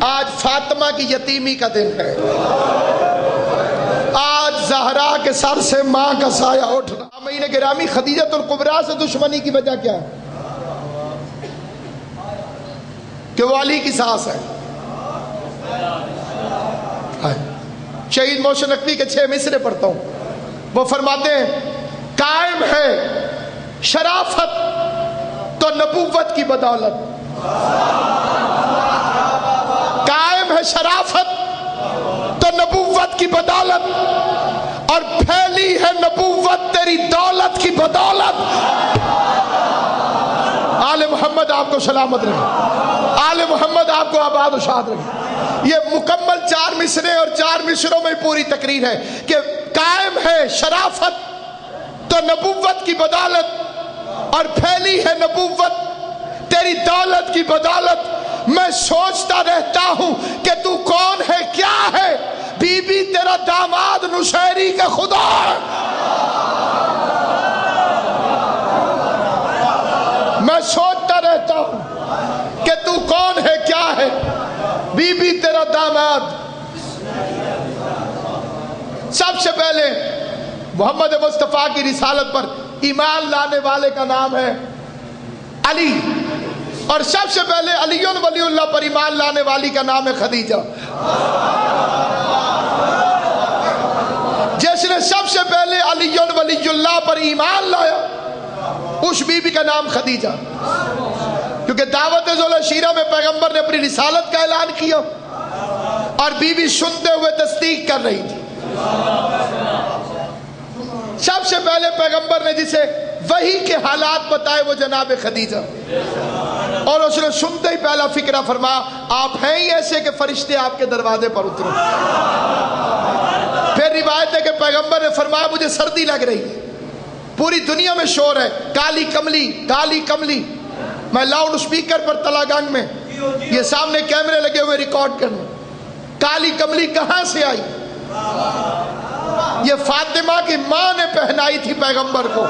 آج فاطمہ کی یتیمی کا دن ہے، آج زہرا کے سر سے ماں کا سایہ اٹھ رہا۔ سامعین گرامی، خدیجہ الکبریٰ سے دشمنی کی وجہ کیا ہے؟ کہ وہ علی کی ساس ہے۔ شہید محسن نقوی کے 6 مصرے پڑھتا ہوں، وہ فرماتے ہیں قائم ہے شرافت تو نبوت کی بدولت، قائم ہے شرافت تو نبوت کی بدولت، اور پھیلی ہے نبوت تیری دولت کی بدولت۔ آل محمد آپ کو سلامت رکھے، آل محمد آپ کو آباد و شاد رکھے۔ یہ مکمل 4 مصرے اور 4 مصروں میں پوری تقریر ہے کہ قائم ہے شرافت تو نبوت کی بدولت، اور پھیلی ہے نبوت تیری دولت کی بدولت۔ میں سوچتا رہتا ہوں کہ تو کون ہے، کیا ہے، بی بی تیرا داماد نشیری کا خدا ہے۔ میں سوچتا رہتا ہوں کہ تو کون ہے، کیا ہے، بی بی تیرا داماد۔ سب سے پہلے محمد مصطفیٰ کی رسالت پر ایمان لانے والے کا نام ہے علی، اور سب سے پہلے علی ولی اللہ پر ایمان لانے والی کا نام ہے خدیجہ۔ جس نے سب سے پہلے علی ولی اللہ پر ایمان لایا اس بی بی کا نام خدیجہ، کیونکہ دعوت ذوالعشیرہ میں پیغمبر نے اپنی رسالت کا اعلان کیا اور بی بی سنتے ہوئے تصدیق کر رہی تھی۔ سب سے پہلے پیغمبر نے جسے وحی کے حالات بتائے وہ جناب خدیجہ، اور اس نے سنتے ہی پہلا فکرہ فرمایا آپ ہیں ہی ایسے کہ فرشتے آپ کے دروازے پر اترے۔ پھر روایت ہے کہ پیغمبر نے فرمایا مجھے سردی لگ رہی ہے، پوری دنیا میں شور ہے، کالی کملی کالی کملی۔ میں لاؤڈ سپیکر پر تلا گنگ میں، یہ سامنے کیمرے لگے ہوئے ریکارڈ کرنے، کالی کملی کہاں سے آئی؟ یہ فاطمہ کی ماں نے پہنائی تھی پیغمبر کو۔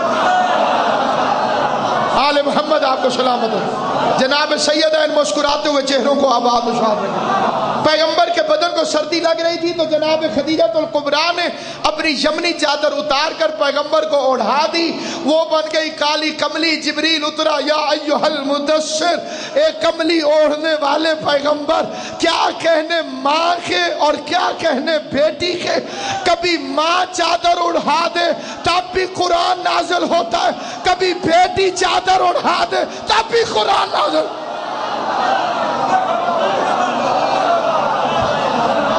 آل محمد آپ کو سلامت ہے۔ جناب سیدہ ان مسکراتے ہوئے چہروں کو آباد و شاد رکھیں۔ پیغمبر کے بدن کو سردی لگ رہی تھی تو جناب خدیجہ الکبریٰ نے اپنی یمنی چادر اتار کر پیغمبر کو اوڑھا دی، وہ بن گئی کالی کملی۔ جبریل اترا، یا ایھا المدثر، اے کملی اوڑھنے والے پیغمبر، کیا کہنے ماں کے اور کیا کہنے بیٹی کے، کبھی ماں چادر اڑھا دے تب بھی قرآن نازل ہوتا ہے، کبھی بیٹی چادر اڑھا دے تب بھی قرآن نازل۔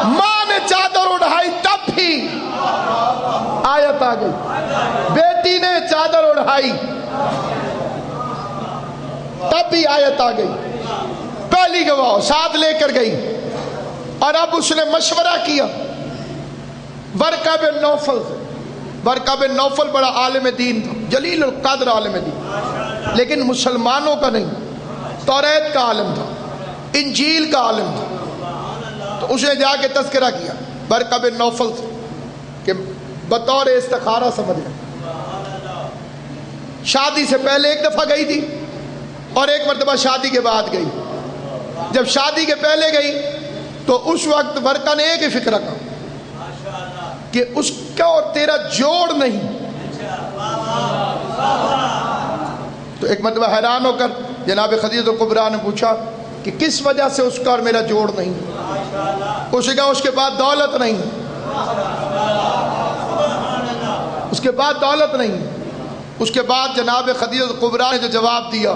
ماں نے چادر اڑھائی تب بھی آیت آ گئی، بیٹی نے چادر اڑھائی تب بھی آیت آ گئی۔ پہلی گواہ ساتھ لے کر گئی، اور اب اس نے مشورہ کیا ورقہ بن نوفل سے۔ ورقہ بن نوفل بڑا عالم دین تھا، جلیل القدر عالم دین، لیکن مسلمانوں کا نہیں، توریت کا عالم تھا، انجیل کا عالم تھا۔ تو اس نے جا کے تذکرہ کیا ورقہ بن نوفل سے کہ بطور استخارہ سمجھ گئے۔ شادی سے پہلے ایک دفعہ گئی تھی اور ایک مرتبہ شادی کے بعد گئی۔ جب شادی کے پہلے گئی تو اس وقت ورقہ نے ایک ہی فکرہ کہا کہ اس کا اور تیرا جوڑ نہیں۔ تو ایک مرتبہ حیران ہو کر جناب خدیجہ الکبریٰ نے پوچھا کہ کس وجہ سے اس کا اور میرا جوڑ نہیں؟ اس نے کہا اس کے بعد دولت نہیں، اس کے بعد دولت نہیں۔ اس کے بعد جناب خدیجہ الکبریٰ نے جو جواب دیا،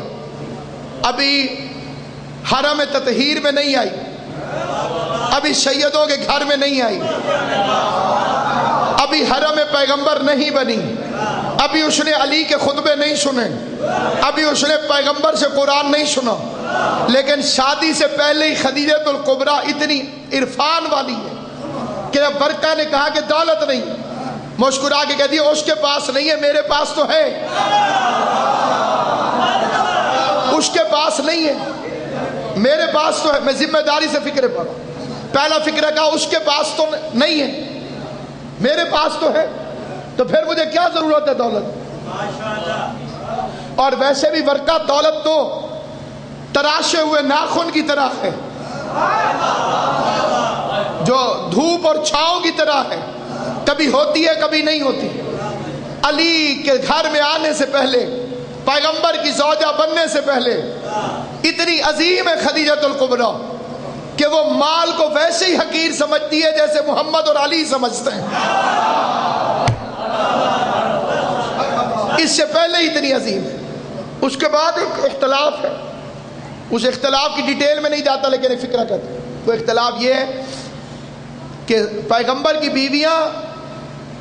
ابھی حرم تطہیر میں نہیں آئی، ابھی سیدوں کے گھر میں نہیں آئی، ابھی حرم پیغمبر نہیں بنی، ابھی اس نے علی کے خطبے نہیں سنے، ابھی اس نے پیغمبر سے قرآن نہیں سنا، لیکن شادی سے پہلے ہی خدیجہ الکبریٰ اتنی عرفان والی ہے کہ جب ورقہ نے کہا کہ دولت نہیں، مسکرا کے کہہ دیا اس کے پاس نہیں ہے، میرے پاس تو ہے۔ اس کے پاس نہیں ہے، میرے پاس تو ہے۔ میں ذمہ داری سے فکر پڑا، پہلا فکر کہا اس کے پاس تو نہیں ہے، میرے پاس تو ہے، تو پھر مجھے کیا ضرورت ہے دولت؟ اور ویسے بھی ورقہ دولت تو تراشے ہوئے ناخن کی طرح ہے، جو دھوپ اور چھاؤں کی طرح ہے، کبھی ہوتی ہے کبھی نہیں ہوتی۔ علی کے گھر میں آنے سے پہلے، پیغمبر کی زوجہ بننے سے پہلے اتنی عظیم ہے خدیجۃ الکبریٰ کہ وہ مال کو ویسے ہی حقیر سمجھتی ہے جیسے محمد اور علی سمجھتے ہیں۔ اس سے پہلے اتنی عظیم ہے۔ اس کے بعد ایک اختلاف ہے، اس اختلاف کی ڈیٹیل میں نہیں جاتا، لیکن ایک فکرہ کہتے ہیں۔ وہ اختلاف یہ ہے کہ پیغمبر کی بیویاں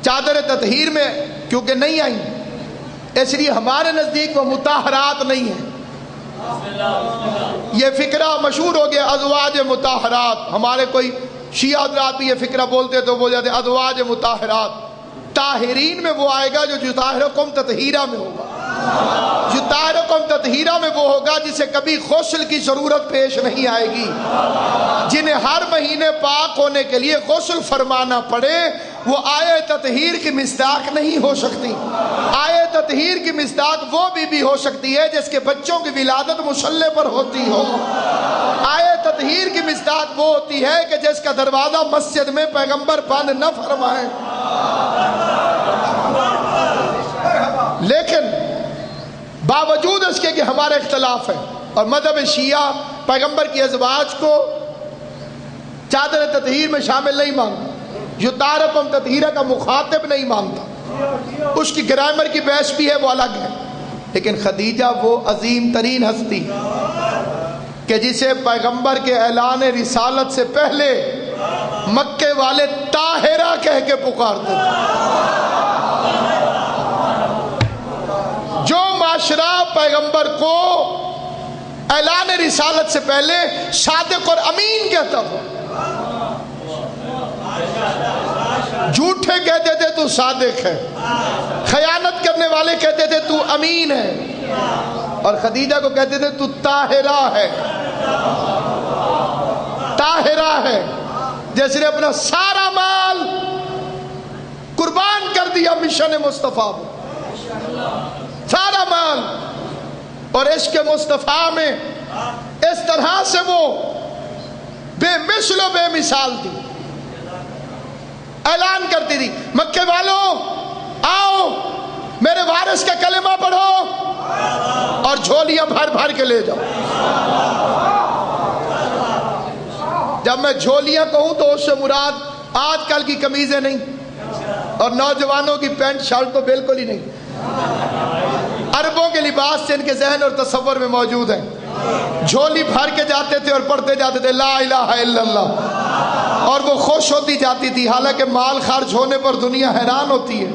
چادر تطہیر میں کیونکہ نہیں آئیں، اس لیے ہمارے نزدیک وہ مطہرات نہیں ہیں۔ یہ فکرہ مشہور ہو گیا ازواج مطہرات، ہمارے کوئی شیعہ حضرات بھی یہ فکرہ بولتے تو بول جاتے ازواج مطہرات۔ طاہرین میں وہ آئے گا جو یطہرکم تطہیرہ میں ہوگا۔ یطہرکم تطہیرہ میں وہ ہوگا جسے کبھی غسل کی ضرورت پیش نہیں آئے گی، جنہیں ہر مہینے پاک ہونے کے لیے غسل فرمانا پڑے، وہ آئے تطہیر کی مصداق نہیں ہو سکتی۔ آئے تطہیر کی مصداق وہ بھی ہو سکتی ہے جس کے بچوں کی ولادت مصلی پر ہوتی ہو۔ آئے تطہیر کی مصداق وہ ہوتی ہے کہ جس کا دروازہ مسجد میں پیغمبر بند نہ فرمائے۔ لیکن باوجود اس کے کہ ہمارا اختلاف ہے اور مذہب شیعہ پیغمبر کی ازواج کو چادر تطہیر میں شامل نہیں مانتا، یطہرکم تطہیرہ کا مخاطب نہیں مانتا، اس کی گرامر کی بحث بھی ہے، وہ الگ ہے۔ لیکن خدیجہ وہ عظیم ترین ہستی کہ جسے پیغمبر کے اعلان رسالت سے پہلے مکے والے طاہرہ کہہ کے پکارتے تھے۔ جو معاشرہ پیغمبر کو اعلان رسالت سے پہلے صادق اور امین کہتا تھا، جھوٹے کہتے تھے تو صادق ہے، خیانت کرنے والے کہتے تھے تو امین ہے، اور خدیجہ کو کہتے تھے تو طاہرہ ہے، طاہرہ ہے، جیسے نے اپنا سارا مال قربان کر دیا مشن مصطفیٰ میں، سارا مال، اور عشق مصطفیٰ میں اس طرح سے وہ بے مثل و بے مثال تھی، اعلان کرتی تھی مکے والوں آؤ میرے وارث کا کلمہ پڑھو اور جھولیاں بھر بھر کے لے جاؤ۔ جب میں جھولیاں کہوں تو اس سے مراد آج کل کی قمیضیں نہیں اور نوجوانوں کی پینٹ شرٹ تو بالکل ہی نہیں، عربوں کے لباس سے ان کے ذہن اور تصور میں موجود ہیں۔ جھولی بھر کے جاتے تھے اور پڑھتے جاتے تھے لا الہ الا اللہ، اور وہ خوش ہوتی جاتی تھی، حالانکہ مال خرچ ہونے پر دنیا حیران ہوتی ہے،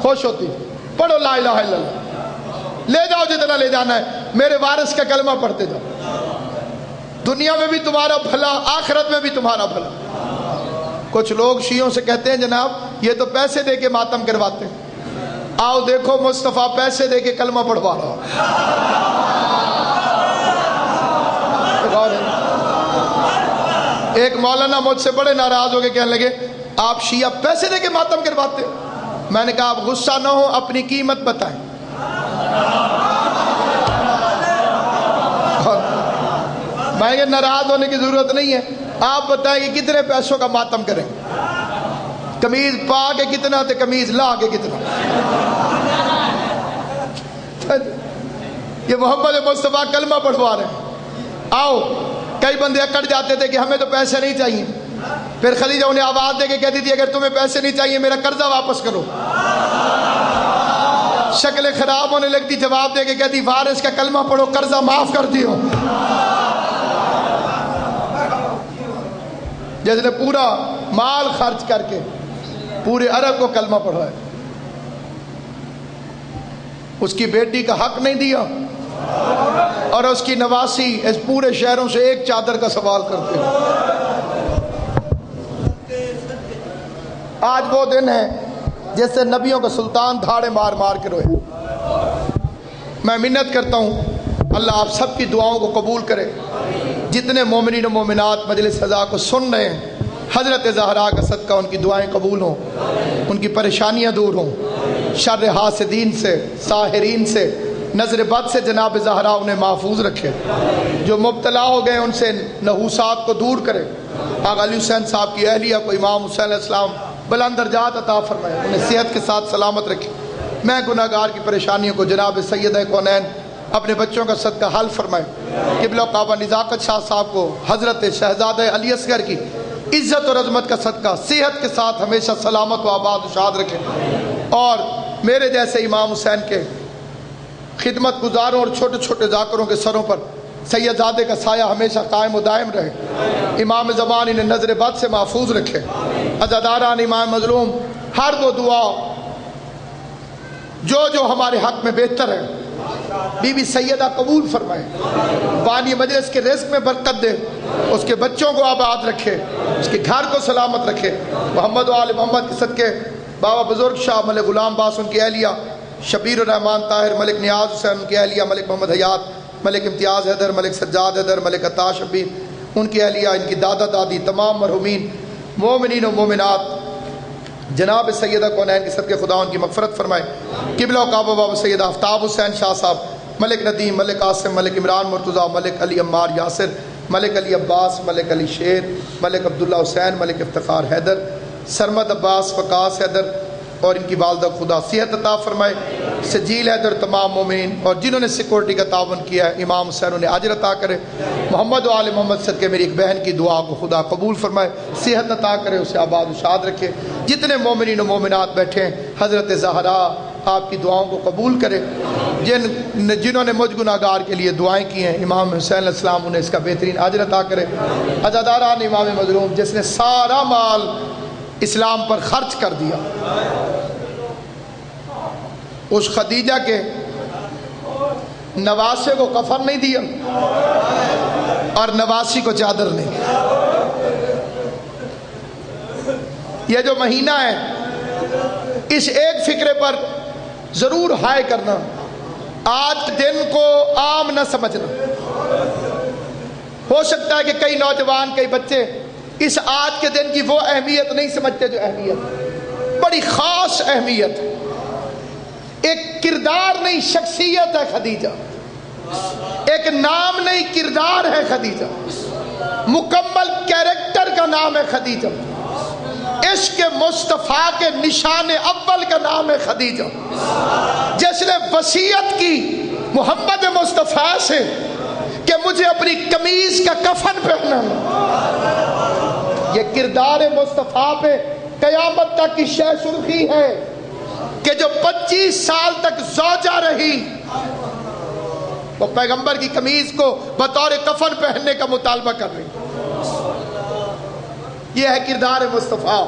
خوش ہوتی ہے۔ پڑھو لا الہ الا اللہ، لے جاؤ جتنا لے جانا ہے، میرے وارث کا کلمہ پڑھتے جاؤ، دنیا میں بھی تمہارا بھلا آخرت میں بھی تمہارا بھلا۔ کچھ لوگ شیعوں سے کہتے ہیں جناب یہ تو پیسے دے کے ماتم کرواتے ہیں، آؤ دیکھو مصطفیٰ پیسے دے کے کلمہ پڑھوا رہا۔ ایک مولانا مجھ سے بڑے ناراض ہو کے کہنے لگے آپ شیعہ پیسے دے کے ماتم کرواتے؟ میں نے کہا آپ غصہ نہ ہو، اپنی قیمت بتائیں۔ میں نے کہا ناراض ہونے کی ضرورت نہیں ہے، آپ بتائیں کہ کتنے پیسوں کا ماتم کریں، قمیض پا کے کتنا تے قمیض لا کے کتنا۔ یہ محمد مصطفیٰ کلمہ پڑھوا رہے ہیں، آؤ۔ کئی بندے اکڑ جاتے تھے کہ ہمیں تو پیسے نہیں چاہیے، پھر خدیجہ انہیں آواز دے کے کہتی تھی اگر تمہیں پیسے نہیں چاہیے میرا قرضہ واپس کرو۔ شکلیں خراب ہونے لگتی، جواب دے کے کہتی وارث کا کلمہ پڑھو قرضہ معاف کر دیو۔ جس نے پورا مال خرچ کر کے پورے عرب کو کلمہ پڑھا ہے، اس کی بیٹی کا حق نہیں دیا، اور اس کی نواسی اس پورے شہروں سے ایک چادر کا سوال کرتے ہیں۔ آج وہ دن ہے جس سے نبیوں کا سلطان دھاڑے مار مار کے روئے۔ میں منت کرتا ہوں اللہ آپ سب کی دعاؤں کو قبول کرے۔ جتنے مومنین و مومنات مجلس فضا کو سن رہے ہیں، حضرت زہرا کا صدقہ ان کی دعائیں قبول ہوں، ان کی پریشانیاں دور ہوں، شر حاسدین سے، ساحرین سے، نظر بد سے جناب زہرا انہیں محفوظ رکھے، جو مبتلا ہو گئے ان سے نحوسات کو دور کرے۔ آقا علی حسین صاحب کی اہلیہ کو امام حسین علیہ السلام بلند درجات عطا فرمائے، انہیں صحت کے ساتھ سلامت رکھے۔ میں گناہ گار کی پریشانیوں کو جناب سیدہ کونین اپنے بچوں کا صدقہ حل فرمائے۔ قبلہ کعبہ نزاکت شاہ صاحب کو حضرت شہزادہ علی اصغر کی عزت اور عظمت کا صدقہ صحت کے ساتھ ہمیشہ سلامت و آباد و شاد رکھے، اور میرے جیسے امام حسین کے خدمت گزاروں اور چھوٹے چھوٹے ذاکروں کے سروں پر سیدزادے کا سایہ ہمیشہ قائم و دائم رہے۔ امام زمان انہیں نظر بد سے محفوظ رکھے۔ عزاداران امام مظلوم ہر وہ دعا جو ہمارے حق میں بہتر ہے بی بی سیدہ قبول فرمائے۔ بانی مجلس کے رزق میں برکت دے، اس کے بچوں کو آباد رکھے، اس کے گھر کو سلامت رکھے۔ محمد و آل محمد کے صدقے بابا بزرگ شاہ ملک غلام باس ان کی اہلیہ شبیر الرحمان طاہر، ملک نیاز حسین ان کی اہلیہ ملک محمد حیات، ملک امتیاز حیدر، ملک سجاد حیدر، ملک عطا شبیر ان کی اہلیہ، ان کی دادا دادی، تمام مرحومین مومنین و مومنات جناب سیدہ کونین کے صدقے خدا ان کی مغفرت فرمائے۔ قبلہ و کعبہ بابا سیدہ آفتاب حسین شاہ صاحب، ملک ندیم، ملک قاسم، ملک عمران مرتضیٰ، ملک علی عمار یاسر، ملک علی عباس، ملک علی شیر، ملک عبداللہ حسین، ملک افتخار حیدر، سرمد عباس، وقاص حیدر اور ان کی والدہ خدا صحت عطا فرمائے۔ سجیل حیدر، تمام مومنین اور جنہوں نے سیکورٹی کا تعاون کیا ہے، امام حسین انہیں اجر عطا کرے۔ محمد و آل محمد صدقے میری ایک بہن کی دعا کو خدا قبول فرمائے، صحت عطا کرے، اسے آباد و شاد رکھے۔ جتنے مومنین و مومنات بیٹھے ہیں حضرت زہرا آپ کی دعاؤں کو قبول کرے۔ جنہوں نے مجھ گناہ گار کے لیے دعائیں کی ہیں، امام حسین علیہ السلام انہیں اس کا بہترین اجر عطا کرے۔ عزاداران امام مظلوم جس نے سارا مال اسلام پر خرچ کر دیا، اس خدیجہ کے نواسے کو کفن نہیں دیا اور نواسی کو چادر نہیں۔ یہ جو مہینہ ہے اس ایک فکرے پر ضرور ہائے کرنا، آج دن کو عام نہ سمجھنا۔ ہو سکتا ہے کہ کئی نوجوان، کئی بچے اس آج کے دن کی وہ اہمیت نہیں سمجھتے جو اہمیت، بڑی خاص اہمیت، ایک کردار نہیں شخصیت ہے خدیجہ، ایک نام نہیں کردار ہے خدیجہ، مکمل کیریکٹر کا نام ہے خدیجہ، عشق مصطفیٰ کے نشان اول کا نام ہے خدیجہ، جس نے وصیت کی محمد مصطفیٰ سے کہ مجھے اپنی قمیض کا کفن پہننا۔ یہ کردار مصطفیٰ پہ قیامت تک کی شہ سرخی ہے کہ جو 25 سال تک زوجہ رہی وہ پیغمبر کی قمیض کو بطور کفن پہننے کا مطالبہ کر رہی۔ یہ ہے کردار مصطفیٰ،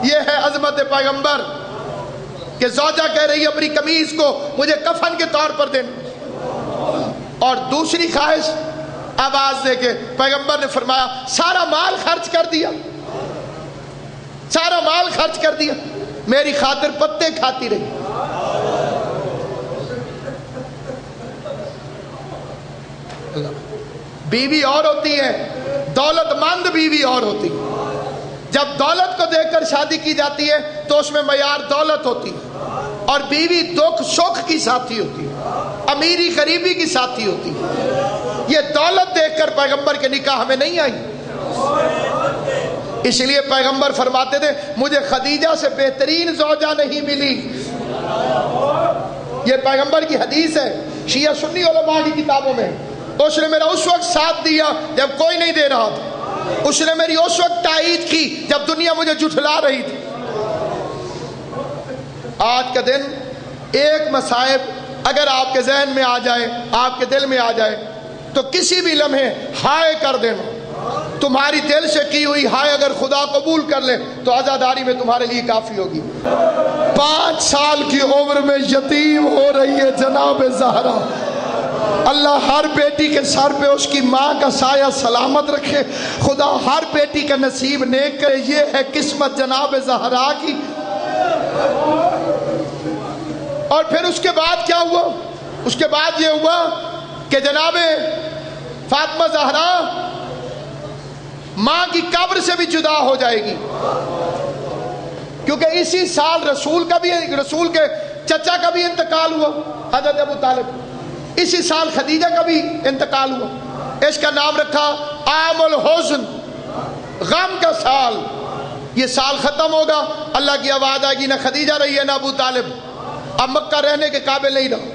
یہ ہے عظمت پیغمبر کہ زوجہ کہہ رہی ہے اپنی قمیض کو مجھے کفن کے طور پر دینا، اور دوسری خواہش آواز دے کے پیغمبر نے فرمایا سارا مال خرچ کر دیا، سارا مال خرچ کر دیا، میری خاطر پتے کھاتی رہی۔ بیوی اور ہوتی ہے، دولت مند بیوی اور ہوتی ہے۔ جب دولت کو دیکھ کر شادی کی جاتی ہے تو اس میں معیار دولت ہوتی ہے، اور بیوی دکھ سکھ کی ساتھی ہوتی ہے، امیری غریبی کی ساتھی ہوتی ہے۔ یہ دولت دیکھ کر پیغمبر کے نکاح میں نہیں آئی، اس لیے پیغمبر فرماتے تھے مجھے خدیجہ سے بہترین زوجہ نہیں ملی۔ یہ پیغمبر کی حدیث ہے، شیعہ سنی علماء کی کتابوں میں۔ اس نے میرا اس وقت ساتھ دیا جب کوئی نہیں دے رہا تھا، اس نے میری اس وقت تائید کی جب دنیا مجھے جھٹلا رہی تھی۔ آج کا دن ایک مصائب اگر آپ کے ذہن میں آ جائے، آپ کے دل میں آ جائے تو کسی بھی لمحے ہائے کر دینا۔ تمہاری دل سے کی ہوئی ہائے اگر خدا قبول کر لے تو عزاداری میں تمہارے لیے کافی ہوگی۔ 5 سال کی عمر میں یتیم ہو رہی ہے جناب زہرا، اللہ ہر بیٹی کے سر پہ اس کی ماں کا سایہ سلامت رکھے، خدا ہر بیٹی کا نصیب نیک کرے۔ یہ ہے قسمت جناب زہرا کی۔ اور پھر اس کے بعد کیا ہوا؟ اس کے بعد یہ ہوا کہ جناب فاطمہ زہرا ماں کی قبر سے بھی جدا ہو جائے گی، کیونکہ اسی سال رسول کے چچا کا بھی انتقال ہوا، حضرت ابو طالب۔ اسی سال خدیجہ کا بھی انتقال ہوا، اس کا نام رکھا عام الحزن، غم کا سال۔ یہ سال ختم ہوگا، اللہ کی آواز آئے گی، نہ خدیجہ رہی ہے نہ ابو طالب، اب مکہ رہنے کے قابل نہیں رہا،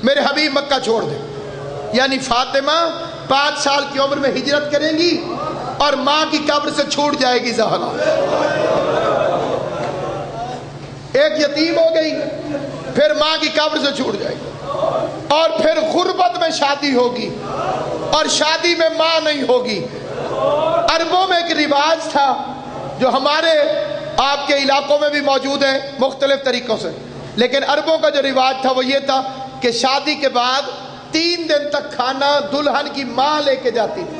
میرے حبیب مکہ چھوڑ دے۔ یعنی فاطمہ 5 سال کی عمر میں ہجرت کریں گی اور ماں کی قبر سے چھوٹ جائے گی زہرا، ایک یتیم ہو گئی، پھر ماں کی قبر سے چھوٹ جائے گی، اور پھر غربت میں شادی ہوگی، اور شادی میں ماں نہیں ہوگی۔ عربوں میں ایک رواج تھا جو ہمارے آپ کے علاقوں میں بھی موجود ہے مختلف طریقوں سے، لیکن عربوں کا جو رواج تھا وہ یہ تھا کہ شادی کے بعد 3 دن تک کھانا دلہن کی ماں لے کے جاتی تھی۔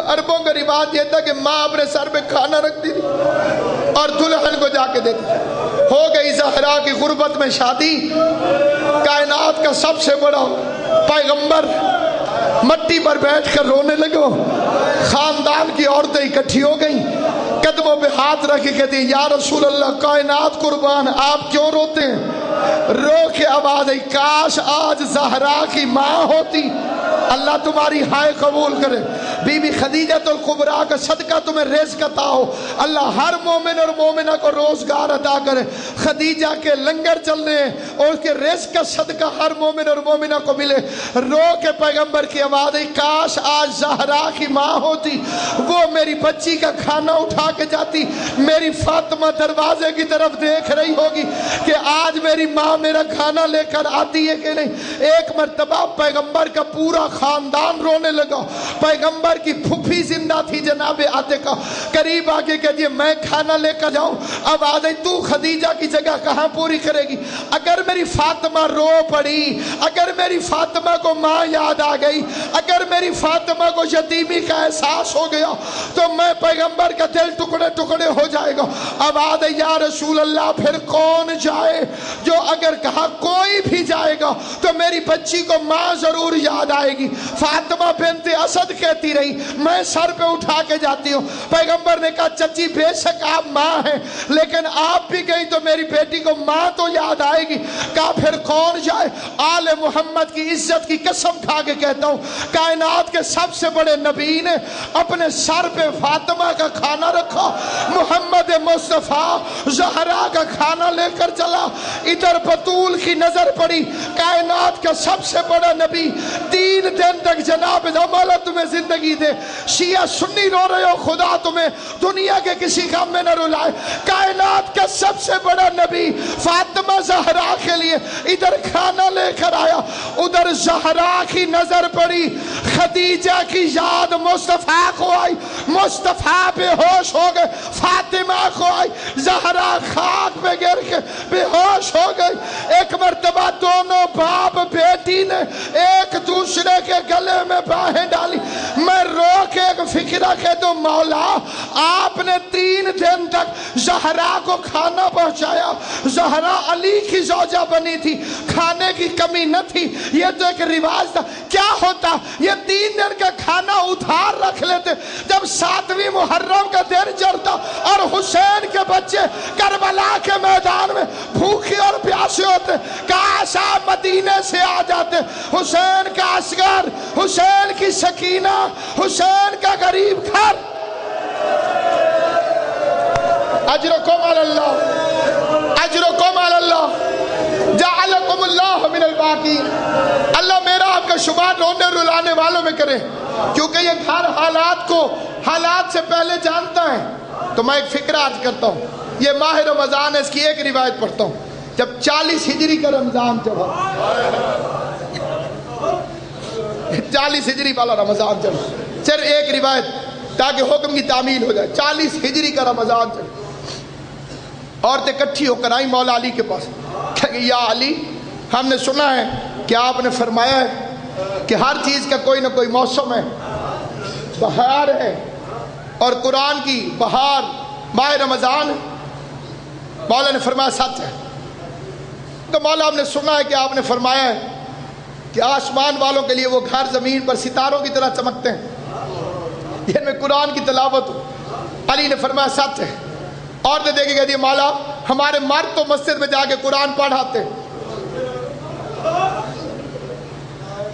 عربوں کا رواج یہ تھا کہ ماں اپنے سر پہ کھانا رکھتی تھی اور دلہن کو جا کے دیتی تھی۔ ہو گئی زہرا کی غربت میں شادی، کائنات کا سب سے بڑا پیغمبر مٹی پر بیٹھ کر رونے لگو، خاندان کی عورتیں اکٹھی ہو گئیں، قدموں پہ ہاتھ رکھ کے کہتی یا رسول اللہ کائنات قربان آپ کیوں روتے ہیں؟ رو کے آواز آئی کاش آج زہرا کی ماں ہوتی، اللہ تمہاری ہائے قبول کرے۔ بی بی خدیجہ الکبریٰ کا صدقہ تمہیں رزق عطا ہو، اللہ ہر مومن اور مومنہ کو روزگار عطا کرے۔ خدیجہ کے لنگر چلنے اور اس کے رزق کا صدقہ ہر مومن اور مومنہ کو ملے۔ رو کے پیغمبر کی آواز آئی کاش آج زہرا کی ماں ہوتی، وہ میری بچی کا کھانا اٹھا کے جاتی، میری فاطمہ دروازے کی طرف دیکھ رہی ہوگی کہ آج میری ماں میرا کھانا لے کر آتی ہے کہ نہیں۔ ایک مرتبہ پیغمبر کا پورا خاندان رونے لگا، پیغمبر کی پھوپھی زندہ تھی جناب عاتقہ، قریب آگے کہتی ہے میں کھانا لے کر جاؤں، اب آ گئی تو خدیجہ کی جگہ کہاں پوری کرے گی؟ اگر میری فاطمہ رو پڑی، اگر میری فاطمہ کو ماں یاد آ گئی، اگر میری فاطمہ کو یتیمی کا احساس ہو گیا تو میں پیغمبر کا دل ٹکڑے ٹکڑے ہو جائے گا۔ اب آ گئی یا رسول اللہ پھر کون جائے؟ جو اگر کہا کوئی بھی جائے گا تو میری بچی کو ماں ضرور یاد آئے گی۔ فاطمہ بنت اسد کہتی رہی میں سر پہ اٹھا کے جاتی ہوں۔ پیغمبر نے کہا چچی بے شک آپ ماں ہیں لیکن آپ بھی گئی تو میری بیٹی کو ماں تو یاد آئے گی۔ کہا پھر کون جائے؟ آل محمد کی عزت کی قسم کھا کے کہتا ہوں کائنات کے سب سے بڑے نبی نے اپنے سر پہ فاطمہ کا کھانا رکھا، محمد مصطفیٰ زہرا کا کھانا لے کر چلا۔ ادھر بطول کی نظر پڑی، کائنات کا سب سے بڑا نبی 3 دن تک جناب مولا تمہیں زندگی دے، شیعہ سنی رو رہے ہو خدا تمہیں دنیا کے کسی کام میں نہ رلائے، کائنات کا سب سے بڑا نبی فاطمہ زہرا کے لیے ادھر کھانا لے کر آیا، ادھر زہرا کی نظر پڑی، خدیجہ کی یاد مصطفیٰ کو آئی، مصطفیٰ بے ہوش ہو گئے، فاطمہ کو آئی، زہرا خاک پہ گر کے بے ہوش ہو گئی۔ ایک مرتبہ دونوں باپ بیٹی نے ایک دوسرے کے گلے میں باہیں ڈالی، میں رو کے ایک فکرہ کہتا ہوں مولا آپ نے 3 دن تک زہرا کو کھانا پہنچایا، زہرا علی کی زوجہ بنی تھی، کھانے کی کمی نہ تھی، یہ تو ایک رواج تھا۔ کیا ہوتا یہ 3 دن کا کھانا ادھار رکھ لیتے، جب 7ویں محرم کا دن چڑھتا اور حسین کے بچے کربلا کے میدان میں بھوکے اور پیاسے ہوتے، کاش آپ مدینے سے آ جاتے، حسین کا اصغر، حسین کی سکینہ، حسین کا غریب گھر۔ اجرکم علی اللہ، اجرکم علی اللہ، جعلکم اللہ من الباقین۔ اللہ میرا آپ کا شمار رونے رلانے والوں میں کرے، کیونکہ یہ گھر حالات سے پہلے جانتا ہے۔ تو میں ایک فکرہ عرض کرتا ہوں، یہ ماہ رمضان ہے، اس کی ایک روایت پڑھتا ہوں۔ جب 40 ہجری کا رمضان چڑھا، 40 ہجری والا رمضان چڑھا، صرف ایک روایت تاکہ حکم کی تعمیل ہو جائے۔ 40 ہجری کا رمضان چڑھا، عورتیں اکٹھی ہو کر آئیں مولا علی کے پاس، کہ یا علی ہم نے سنا ہے کہ آپ نے فرمایا ہے کہ ہر چیز کا کوئی نہ کوئی موسم ہے، بہار ہے اور قرآن کی بہار ماہ رمضان۔ مولا نے فرمایا سچ ہے۔ تو مولا ہم نے سنا ہے کہ آپ نے فرمایا ہے کہ آسمان والوں کے لیے وہ گھر زمین پر ستاروں کی طرح چمکتے ہیں جن میں قرآن کی تلاوت ہو۔ علی نے فرمایا سچ ہے۔ عورتیں دیکھ کے کہتی ہیں مولا ہمارے مرد تو مسجد میں جا کے قرآن پڑھاتے ہیں،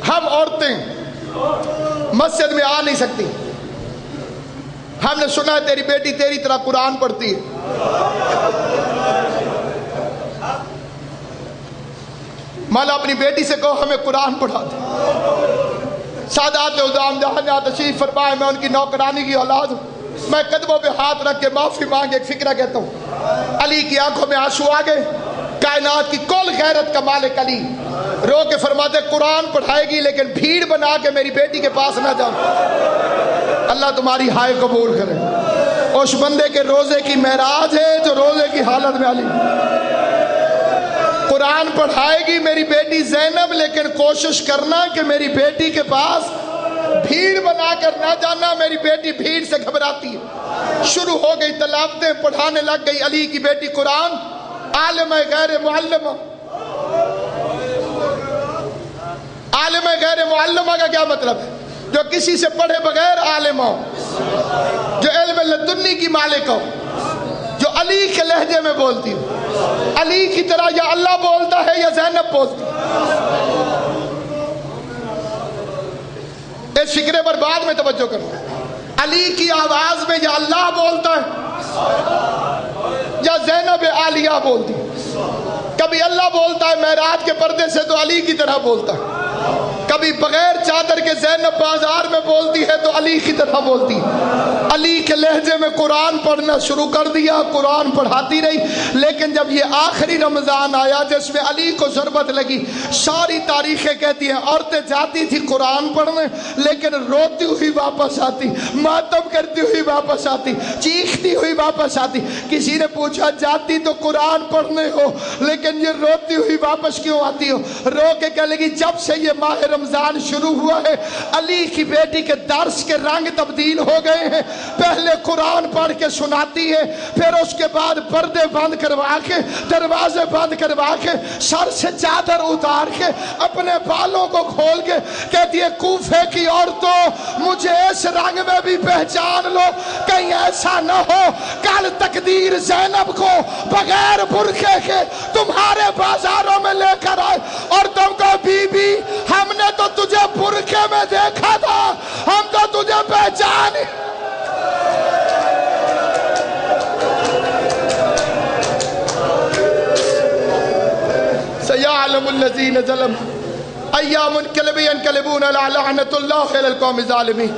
ہم عورتیں مسجد میں آ نہیں سکتی. ہم نے سنا ہے تیری بیٹی تیری طرح قرآن پڑھتی ہے. مولا اپنی بیٹی سے کہو ہمیں قرآن پڑھا دے. سادات عظام جہاں تشریف فرمائے، میں ان کی نوکرانی کی اولاد ہوں. میں قدموں پہ ہاتھ رکھ کے معافی مانگ ایک فکرہ کہتا ہوں. علی کی آنکھوں میں آنسو آ گئے. کائنات کی کل غیرت کا مالک علی رو کے فرماتے قرآن پڑھائے گی لیکن بھیڑ بنا کے میری بیٹی کے پاس نہ جاؤ. اللہ تمہاری ہائے قبول کرے. اس بندے کے روزے کی معراج ہے جو روزے کی حالت میں علی قرآن پڑھائے گی میری بیٹی زینب، لیکن کوشش کرنا کہ میری بیٹی کے پاس بھیڑ بنا کر نہ جانا. میری بیٹی بھیڑ سے گھبراتی ہے. شروع ہو گئی تلاوتیں پڑھانے لگ گئی. علی کی بیٹی قرآن عالمہ غیر معلمہ. عالمہ غیر معلمہ کا کیا مطلب ہے؟ جو کسی سے پڑھے بغیر عالم ہو، جو علم لدنی کی مالک ہو، جو علی کے لہجے میں بولتی ہو. علی کی طرح یا اللہ بولتا ہے یا زینب بولتی ہے. اس فکرے پر بعد میں توجہ کرو. علی کی آواز میں یا اللہ بولتا ہے یا زینب عالیہ بولتی ہے. کبھی اللہ بولتا ہے معراج کے پردے سے تو علی کی طرح بولتا ہے. کبھی بغیر چادر کے زینب بازار میں بولتی ہے تو علی کی طرح بولتی ہے. علی کے لہجے میں قرآن پڑھنا شروع کر دیا. قرآن پڑھاتی رہی. لیکن جب یہ آخری رمضان آیا جس میں علی کو ضربت لگی، ساری تاریخیں کہتی ہیں عورتیں جاتی تھی قرآن پڑھنے لیکن روتی ہوئی واپس آتی، ماتم کرتی ہوئی واپس آتی، چیختی ہوئی واپس آتی. کسی نے پوچھا جاتی تو قرآن پڑھنے ہو لیکن یہ روتی ہوئی واپس کیوں آتی ہو؟ رو کے کہہ لگی جب سے یہ ماہ رمضان شروع ہوا ہے علی کی بیٹی کے درس کے رنگ تبدیل ہو گئے ہیں. پہلے قرآن پڑھ کے سناتی ہے، پھر اس کے بعد پردے بند کروا کے، دروازے بند کروا کے، سر سے چادر اتار کے، اپنے بالوں کو کھول کے کہتی ہے کوفے کی عورتوں مجھے اس رنگ میں بھی پہچان لو، کہیں ایسا نہ ہو کل تقدیر زینب کو بغیر برقعے کے تمہارے بازاروں میں لے کر آئے اور تم کو بی بی ہم نے تو تجھے برقعے میں دیکھا تھا، ہم تو تجھے پہچان. سيعلم الذين ظلموا أيام ينقلبون على لعنة الله إلى القوم الظالمين.